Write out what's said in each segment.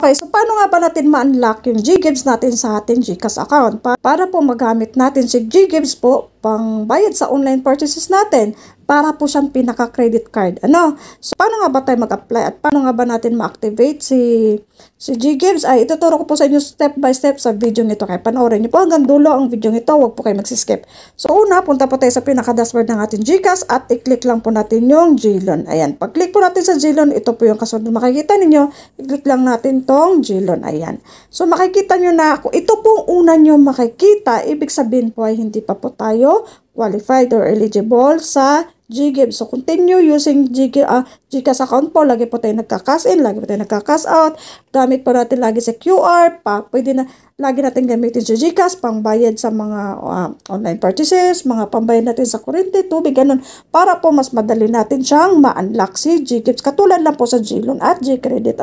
Okay, so paano nga ba natin ma-unlock yung GGives natin sa ating GCash account? Para po magamit natin si GGives po pang bayad sa online purchases natin, para po siyang pinaka-credit card. So paano nga ba tayo mag-apply at paano nga ba natin ma-activate si GGives? Ay ituturo ko po sa inyo step by step sa video nito. Kaya panoorin niyo po hanggang dulo ang video nito, huwag po kayo mag-skip. So una, punta po tayo sa pinaka-dashboard ng ating GCash at i-click lang po natin yung GLoan. Ayan, pag-click po natin sa GLoan, ito po yung kasunod na makikita ninyo. I-click lang natin tong GLoan. Ayan. So makikita nyo na kung ito pong una nyo makikita, ibig sabihin po ay hindi pa po tayo qualified or eligible sa GGives. So, continue using GCash account po. Lagi po tayo nagka-cash in, lagi po tayo nagka-cash out. Gamit po natin lagi sa QR. Pwede na, lagi natin gamitin sa GCash, pangbayad sa mga online purchases, mga pambayad natin sa kuryente, tubig, ganun. Para po mas madali natin siyang ma-unlock si GGives. Katulad lang po sa GLoan at GCredit.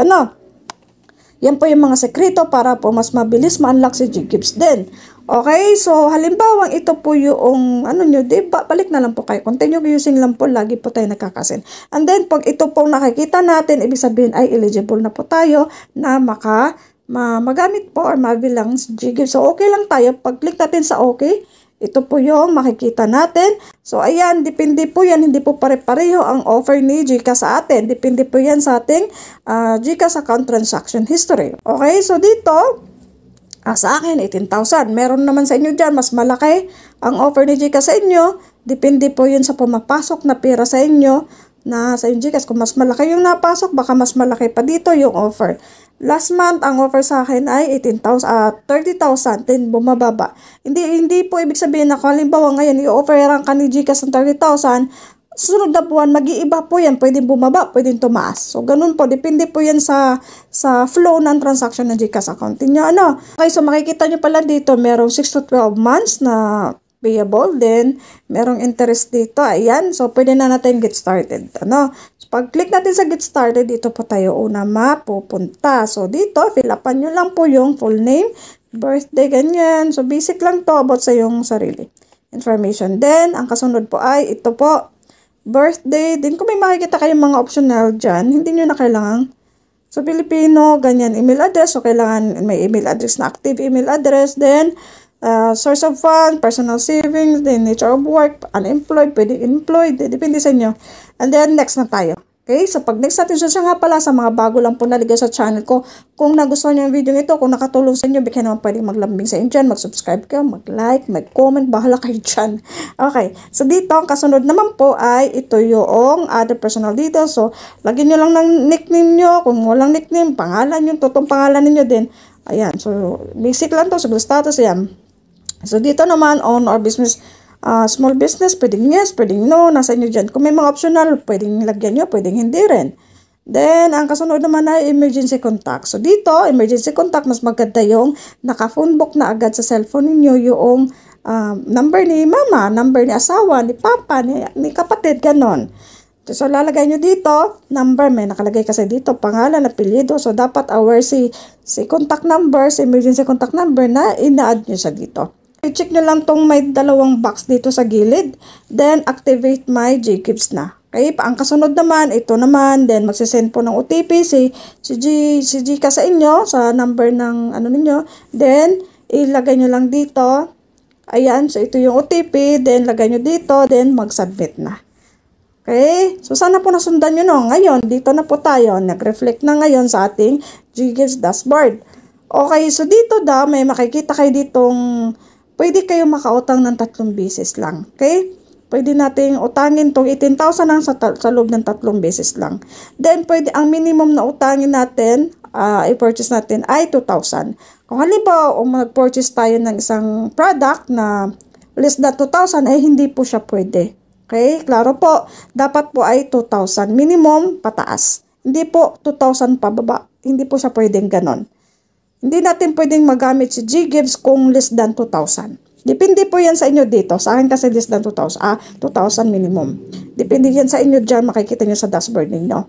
Yan po yung mga sekreto para po mas mabilis ma-unlock si GGives din. Okay, so halimbawa ito po yung nyo, diba? Balik na lang po kayo. Continue using lang po, lagi po tayo nagkakasin. And then, pag ito po nakikita natin, ibig sabihin ay eligible na po tayo na magamit po or mabilang si GGives. So, okay lang tayo. Pag-click natin sa okay, ito po yung makikita natin. So, ayan, depende po yan. Hindi po pare-pareho ang offer ni GCash sa atin. Depende po yan sa ating GCash account transaction history. Okay, so dito, sa akin, 18,000. Meron naman sa inyo dyan, mas malaki ang offer ni GCash sa inyo. Depende po yun sa pumapasok na pera sa inyo na sa yung GCash. Kung mas malaki yung napasok, baka mas malaki pa dito yung offer. Last month, ang offer sa akin ay 30,000, then bumababa. Hindi po ibig sabihin na halimbawa ngayon, i-offeran ka ni GCash ng 30,000, susunod na buwan, mag-iiba po yan. Pwedeng bumaba, pwedeng tumaas. So, ganun po. Depende po yan sa flow ng transaction ng GCash account niyo. Okay, so makikita nyo pala dito, merong 6 to 12 months na payable. Then, merong interest dito. Ayan. So, pwede na natin get started. So, pag-click natin sa get started, dito po tayo una mapupunta. So, dito, fill upan nyo lang po yung full name, birthday, ganyan. So, basic lang to about sa yung sarili information. Then, ang kasunod po ay ito po, birthday. Then, kung may makikita kayong mga optional dyan, hindi nyo na kailangan sa Filipino, ganyan, email address. So, kailangan may email address na active email address. Then, source of fund, personal savings, then nature of work, unemployed, pwede employed, depende sa inyo. And then, next na tayo. Okay, so pag next natin siya nga pala sa mga bago lang po naligay sa channel ko, kung nagustuhan niyo yung video ito, kung nakatulong sa inyo, bigyan naman pwedeng maglambing sa inyo dyan, mag-subscribe kayo, mag-like, mag-comment, bahala kayo dyan. Okay, so dito, ang kasunod naman po ay ito yung other personal details. So, lagyan nyo lang ng nickname nyo, kung walang nickname, pangalan yung totoong pangalan niyo din. Ayan, so basic lang to, civil status, yan. So, dito naman, on or business, small business, pwedeng yes, pwedeng no, nasa inyo dyan. Kung may mga optional, pwedeng lagyan nyo, pwedeng hindi rin. Then, ang kasunod naman ay emergency contact. So, dito, emergency contact, mas maganda yung naka-phone book na agad sa cellphone ninyo yung number ni mama, number ni asawa, ni papa, ni kapatid, ganon. So, lalagay nyo dito, number, may nakalagay kasi dito, pangalan, apelyido. So, dapat aware si contact number, si emergency contact number na ina-add nyo sa dito. I-check nyo lang tong may dalawang box dito sa gilid. Then, activate my GGives na. Okay, ang kasunod naman, ito naman. Then, magsisend po ng OTP si GCash sa inyo, sa number ng ninyo. Then, ilagay nyo lang dito. Ayan, so ito yung OTP. Then, lagay nyo dito. Then, mag-submit na. Okay, so sana po nasundan nyo no. Ngayon, dito na po tayo. Nag-reflect na ngayon sa ating GGives dashboard. Okay, so dito daw, may makikita kayo ditong pwede kayo makautang ng 3 beses lang. Okay? Pwede nating utangin tong 18,000 lang sa loob ng 3 beses lang. Then, pwede ang minimum na utangin natin, i-purchase natin ay 2,000. Kung halimbawa, mag-purchase tayo ng isang product na less than 2,000, ay hindi po siya pwede. Okay? Klaro po, dapat po ay 2,000 minimum pataas. Hindi po 2,000 pababa. Hindi po siya pwedeng ganon. Hindi natin pwedeng magamit si GGives kung less than 2,000. Depende po yan sa inyo dito. Sa akin kasi less than 2,000. 2,000 minimum. Depende yan sa inyo dyan. Makikita nyo sa dashboard ninyo.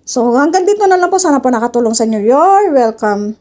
So, hanggang dito na lang po. Sana po nakatulong sa inyo. You're welcome.